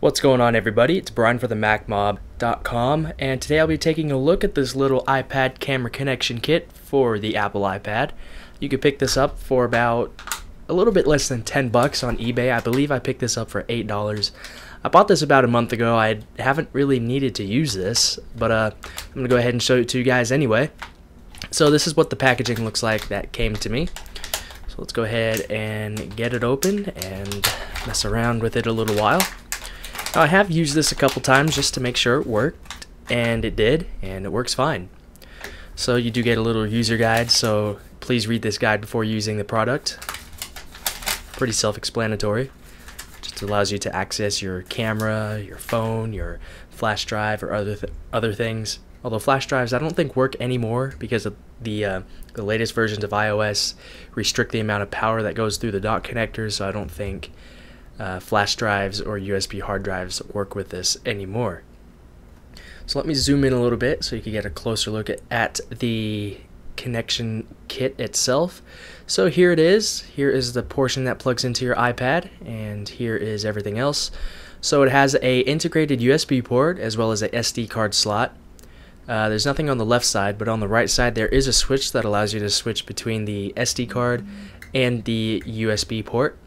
What's going on, everybody? It's Brian for the MacMob.com, and today I'll be taking a look at this little iPad camera connection kit for the Apple iPad. You can pick this up for about a little bit less than 10 bucks on eBay. I believe I picked this up for $8. I bought this about a month ago. I haven't really needed to use this, but I'm going to go ahead and show it to you guys anyway. So this is what the packaging looks like that came to me. So let's go ahead and get it open and mess around with it a little while. Now, I have used this a couple times just to make sure it worked, and it did, and it works fine. So you do get a little user guide, so please read this guide before using the product. Pretty self-explanatory. Just allows you to access your camera, your phone, your flash drive, or other things. Although flash drives I don't think work anymore because of the latest versions of iOS restrict the amount of power that goes through the dock connectors, so I don't think flash drives or USB hard drives work with this anymore. So let me zoom in a little bit so you can get a closer look at the connection kit itself. So here it is. Here is the portion that plugs into your iPad, and here is everything else. So it has a integrated USB port as well as a SD card slot. There's nothing on the left side, but on the right side there is a switch that allows you to switch between the SD card and the USB port.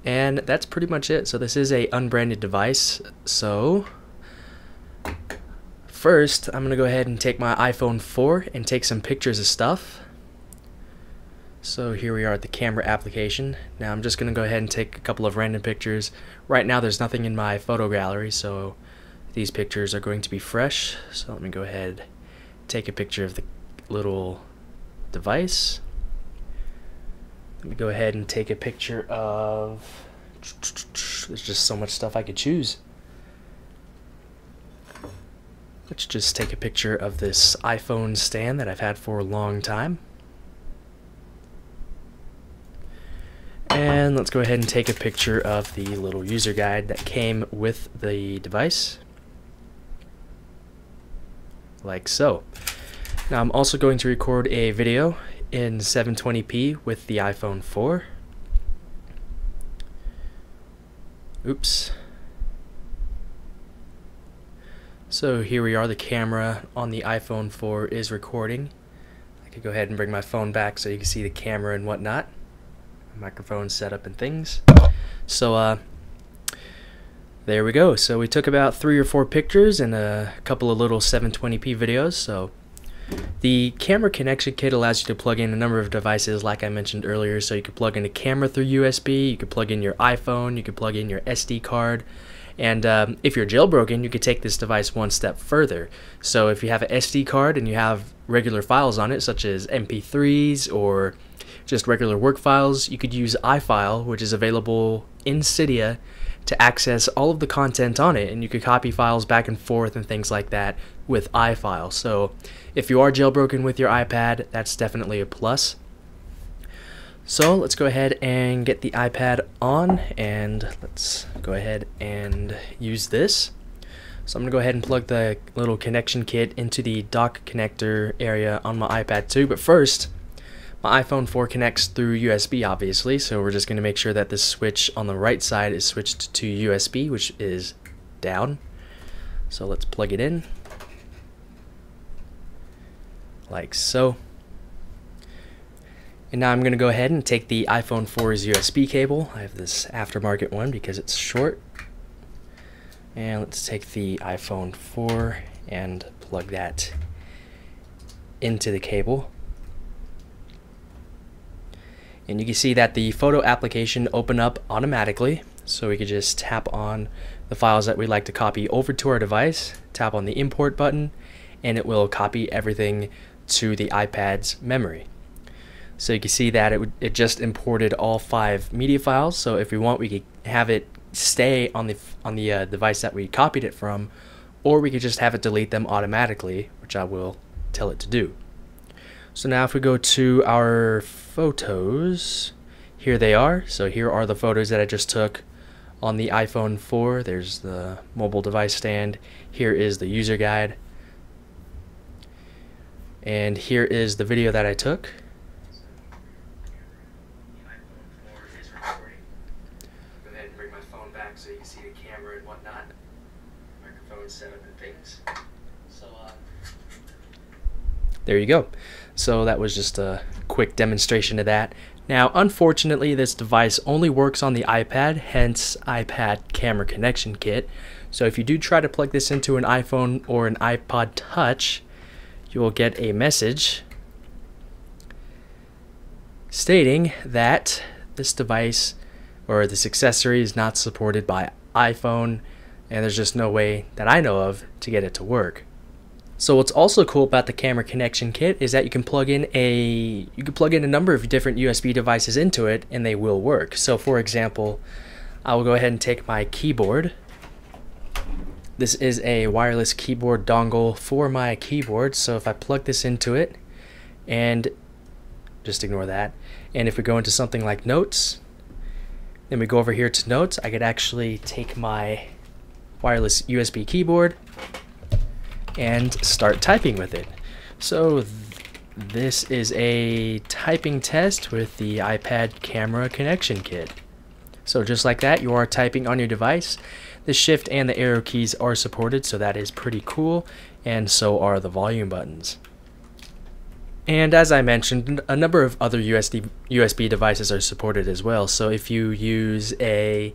And that's pretty much it. So this is a unbranded device. So first I'm gonna go ahead and take my iPhone 4 and take some pictures of stuff. So here we are at the camera application. Now I'm just gonna go ahead and take a couple of random pictures. Right now there's nothing in my photo gallery, so these pictures are going to be fresh. So let me go ahead and take a picture of the little device. Let me go ahead and take a picture of, there's just so much stuff I could choose. Let's just take a picture of this iPhone stand that I've had for a long time. And let's go ahead and take a picture of the little user guide that came with the device. Like so. Now I'm also going to record a video in 720p with the iPhone 4. Oops. So here we are, the camera on the iPhone 4 is recording. I could go ahead and bring my phone back so you can see the camera and whatnot. Microphone setup and things. So there we go. So we took about 3 or 4 pictures and a couple of little 720p videos. So the camera connection kit allows you to plug in a number of devices like I mentioned earlier. So you could plug in a camera through USB, you could plug in your iPhone, you could plug in your SD card, and if you're jailbroken you could take this device one step further. So if you have an SD card and you have regular files on it such as MP3s or just regular work files, you could use iFile, which is available in Cydia, to access all of the content on it, and you could copy files back and forth and things like that with iFile. So if you are jailbroken with your iPad, that's definitely a plus. So let's go ahead and get the iPad on, and let's go ahead and use this. So I'm going to go ahead and plug the little connection kit into the dock connector area on my iPad too, but first my iPhone 4 connects through USB obviously, so we're just going to make sure that this switch on the right side is switched to USB, which is down. So let's plug it in like so. And now I'm going to go ahead and take the iPhone 4's USB cable. I have this aftermarket one because it's short. And let's take the iPhone 4 and plug that into the cable. And you can see that the photo application opened up automatically, so we could just tap on the files that we'd like to copy over to our device, tap on the import button, and it will copy everything to the iPad's memory. So you can see that it just imported all 5 media files, so if we want we could have it stay on the device that we copied it from, or we could just have it delete them automatically, which I will tell it to do. So now if we go to our photos, here they are. So here are the photos that I just took on the iPhone 4. There's the mobile device stand. Here is the user guide. And here is the video that I took. so you can see the camera and whatnot. Microphone setup and things. So there you go. So that was just a quick demonstration of that. Now, unfortunately, this device only works on the iPad, hence iPad camera connection kit. So if you do try to plug this into an iPhone or an iPod Touch, you will get a message stating that this device or this accessory is not supported by iPhone, and there's just no way that I know of to get it to work. So what's also cool about the camera connection kit is that you can plug in a number of different USB devices into it and they will work. So for example, I will go ahead and take my keyboard. This is a wireless keyboard dongle for my keyboard. So if I plug this into it, and just ignore that, and if we go into something like Notes, then we go over here to Notes, I could actually take my wireless USB keyboard and start typing with it. So this is a typing test with the iPad camera connection kit. So just like that, you are typing on your device. The shift and the arrow keys are supported, so that is pretty cool, and so are the volume buttons. And as I mentioned, a number of other USB devices are supported as well. So if you use a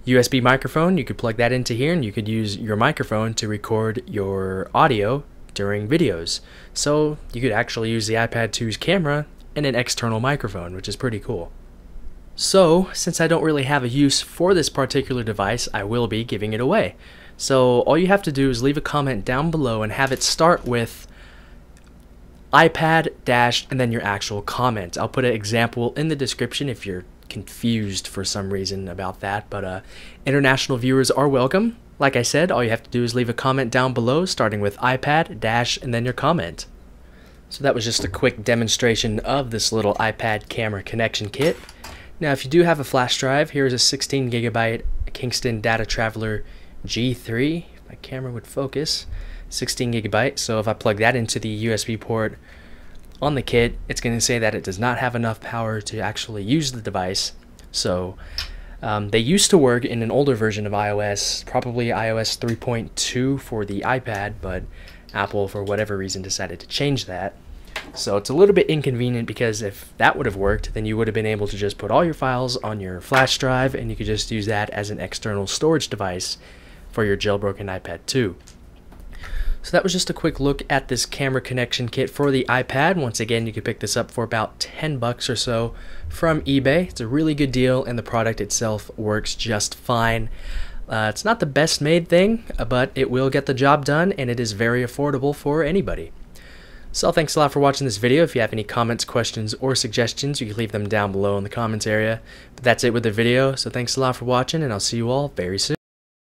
USB microphone, you could plug that into here and you could use your microphone to record your audio during videos. So you could actually use the iPad 2's camera and an external microphone, which is pretty cool. So since I don't really have a use for this particular device, I will be giving it away. So all you have to do is leave a comment down below and have it start with iPad dash and then your actual comment. I'll put an example in the description if you're confused for some reason about that, but international viewers are welcome. Like I said, all you have to do is leave a comment down below starting with iPad dash and then your comment. So that was just a quick demonstration of this little iPad camera connection kit. Now if you do have a flash drive, here's a 16 gigabyte Kingston Data Traveler G3. If my camera would focus, 16 gigabyte. So if I plug that into the USB port on the kit, it's going to say that it does not have enough power to actually use the device. So they used to work in an older version of iOS, probably iOS 3.2 for the iPad, but Apple for whatever reason decided to change that. So it's a little bit inconvenient, because if that would have worked, then you would have been able to just put all your files on your flash drive and you could just use that as an external storage device for your jailbroken iPad 2. So that was just a quick look at this camera connection kit for the iPad. Once again, you can pick this up for about 10 bucks or so from eBay. It's a really good deal and the product itself works just fine. It's not the best made thing, but it will get the job done and it is very affordable for anybody. So thanks a lot for watching this video. If you have any comments, questions, or suggestions, you can leave them down below in the comments area. But that's it with the video. So thanks a lot for watching, and I'll see you all very soon.